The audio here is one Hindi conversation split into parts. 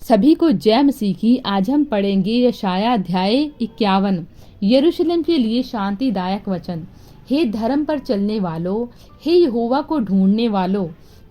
सभी को जय मसीह की। आज हम पढ़ेंगे यशाया अध्याय 51। यरूशलेम के लिए शांतिदायक वचन। हे धर्म पर चलने वालों, हे यहोवा को ढूंढने वालों,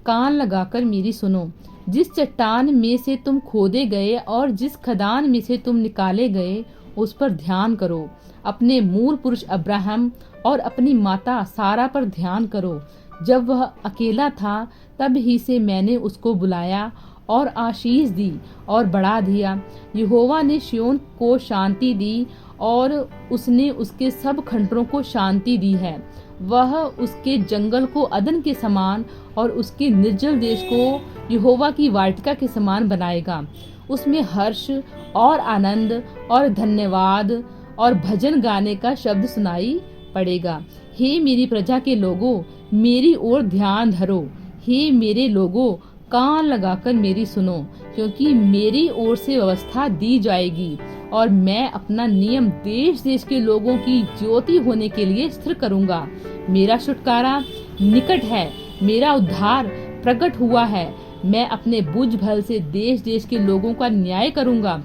कान लगाकर मेरी सुनो। जिस चट्टान में से तुम खोदे गए और जिस खदान में से तुम निकाले गए, उस पर ध्यान करो। अपने मूल पुरुष अब्राहम और अपनी माता सारा पर ध्यान करो। जब वह अकेला था, तब ही से मैंने उसको बुलाया और आशीष दी और बढ़ा दिया। यहोवा ने सिय्योन को शांति दी और उसने उसके सब खंडरों को शांति दी है। वह उसके जंगल को अदन के समान और उसके निर्जल देश को यहोवा की वाटिका के समान बनाएगा। उसमें हर्ष और आनंद और धन्यवाद और भजन गाने का शब्द सुनाई पड़ेगा। हे मेरी प्रजा के लोगों, मेरी ओर ध्यान धरो। हे मेरे लोगों, कान लगाकर मेरी सुनो, क्योंकि मेरी ओर से व्यवस्था दी जाएगी और मैं अपना नियम देश देश के लोगों की ज्योति होने के लिए स्थिर करूंगा। मेरा छुटकारा निकट है, मेरा उद्धार प्रकट हुआ है। मैं अपने बुझ भल से देश देश के लोगों का न्याय करूंगा।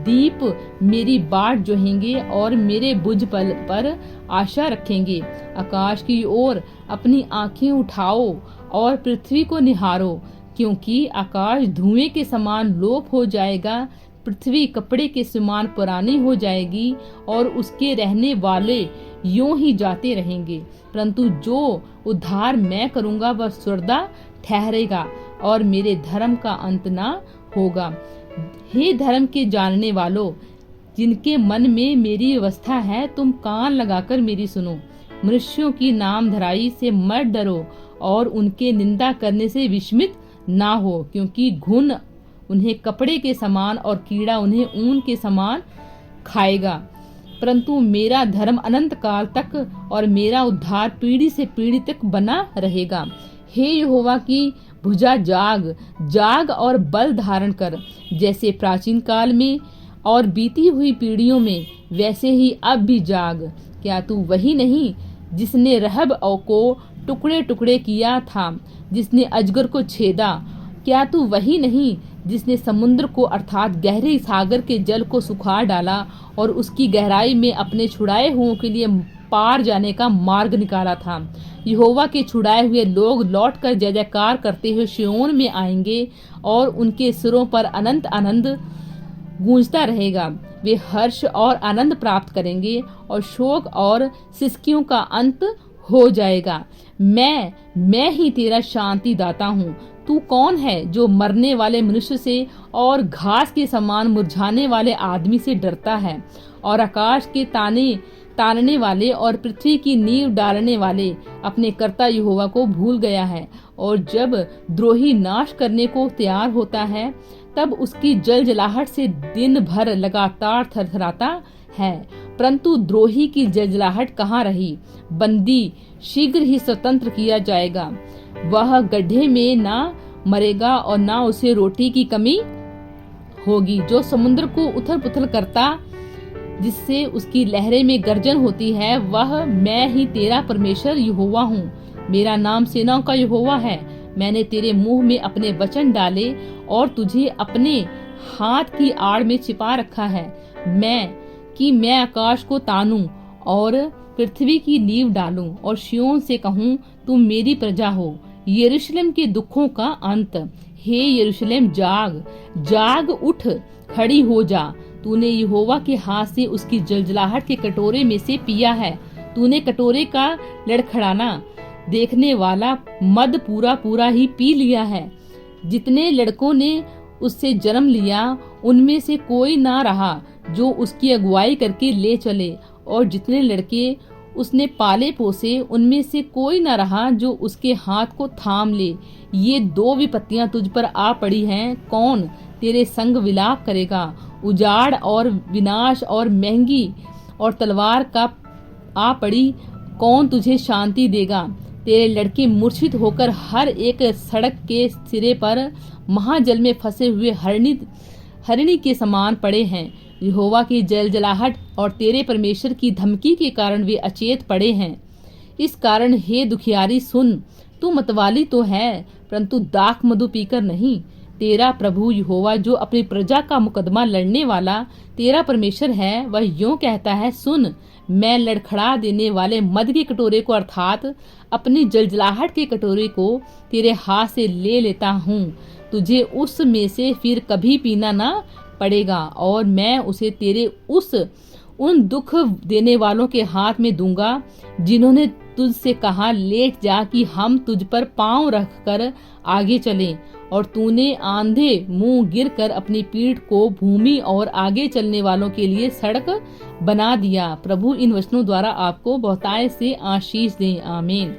दीप मेरी बाट जोहेंगे और मेरे बुझ भल पर आशा रखेंगे। आकाश की ओर अपनी आंखें उठाओ और पृथ्वी को निहारो, क्योंकि आकाश धुएं के समान लोप हो जाएगा, पृथ्वी कपड़े के समान पुरानी हो जाएगी और उसके रहने वाले यूं ही जाते रहेंगे। परंतु जो उद्धार मैं करूंगा वह सदा ठहरेगा और मेरे धर्म का अंत ना होगा। हे धर्म के जानने वालों, जिनके मन में मेरी व्यवस्था है, तुम कान लगाकर मेरी सुनो। मनुष्यों की नाम धराई से मत डरो और उनके निंदा करने से विस्मित ना हो, क्योंकि घुन उन्हें कपड़े के समान और कीड़ा उन्हें ऊन के समान खाएगा। परंतु मेरा धर्म अनंत काल तक और मेरा उद्धार पीढ़ी से पीढ़ी तक बना रहेगा। हे यहोवा की भुजा जाग, जाग और बल धारण कर। जैसे प्राचीन काल में और बीती हुई पीढ़ियों में, वैसे ही अब भी जाग। क्या तू वही नहीं जिसने रहब को टुकड़े टुकड़े किया था, जिसने अजगर को छेदा? क्या तू वही नहीं जिसने समुद्र को अर्थात गहरे सागर के जल को सुखा डाला और उसकी गहराई में अपने छुड़ाए हुओं के लिए पार जाने का मार्ग निकाला था? यहोवा के छुड़ाए हुए लोग लौटकर जय जयकार करते हुए सिय्योन में आएंगे और उनके सिरों पर अनंत आनंद गूंजता रहेगा। वे हर्ष और आनंद प्राप्त करेंगे और शोक और सिसकियों का अंत हो जाएगा। मैं ही तेरा शांति दाता हूँ। तू कौन है जो मरने वाले मनुष्य से और घास के समान मुरझाने वाले आदमी से डरता है? और आकाश के तानने वाले और पृथ्वी की नींव डालने वाले अपने कर्ता यहोवा को भूल गया है। और जब द्रोही नाश करने को तैयार होता है, तब उसकी जलजलाहट से दिन भर लगातार थरथराता है। परंतु द्रोही की जलजलाहट कहाँ रही? बंदी शीघ्र ही स्वतंत्र किया जाएगा। वह गड्ढे में ना मरेगा और ना उसे रोटी की कमी होगी। जो समुद्र को उथल पुथल करता, जिससे उसकी लहरें में गर्जन होती है, वह मैं ही तेरा परमेश्वर यहोवा हूँ। मेरा नाम सेनाओं का यहोवा है। मैंने तेरे मुंह में अपने वचन डाले और तुझे अपने हाथ की आड़ में छिपा रखा है। मैं आकाश को तानूं और पृथ्वी की नींव डालूं और सिय्योन से कहूँ, तुम मेरी प्रजा हो। यरूशलेम के दुखों का अंत। हे यरूशलेम, जाग जाग, उठ खड़ी हो जा। तूने यहोवा के हाथ से उसकी जलजलाहट के कटोरे में से पिया है। तूने कटोरे का लड़खड़ाना देखने वाला मद पूरा पूरा ही पी लिया है। जितने लड़कों ने उससे जन्म लिया, उनमें से कोई ना रहा जो उसकी अगुवाई करके ले चले, और जितने लड़के उसने पाले पोसे, उनमें से कोई न रहा जो उसके हाथ को थाम ले। ये दो विपत्तियां तुझ पर आ पड़ी हैं, कौन तेरे संग विलाप करेगा? उजाड़ और विनाश और महंगी और तलवार का आ पड़ी, कौन तुझे शांति देगा? तेरे लड़के मूर्छित होकर हर एक सड़क के सिरे पर महाजल में फंसे हुए हरिणी के समान पड़े हैं। यहोवा की जलजलाहट और तेरे परमेश्वर की धमकी के कारण वे अचेत पड़े हैं। इस कारण हे दुखियारी सुन, तू मतवाली तो है, परंतु दाख मधु पीकर नहीं। तेरा प्रभु यहोवा जो अपनी प्रजा का मुकदमा लड़ने वाला तेरा परमेश्वर है, वह यूं कहता है, सुन, मैं लड़खड़ा देने वाले मद के कटोरे को अर्थात अपनी जलजलाहट के कटोरे को तेरे हाथ से ले लेता हूँ। तुझे उस में से फिर कभी पीना ना पड़ेगा और मैं उसे तेरे उन दुख देने वालों के हाथ में दूंगा जिन्होंने तुझसे कहा, लेट जा कि हम तुझ पर पांव रखकर आगे चलें। और तूने आंधे मुंह गिरकर अपनी पीठ को भूमि और आगे चलने वालों के लिए सड़क बना दिया। प्रभु इन वचनों द्वारा आपको बहुतायत से आशीष दें। आमीन।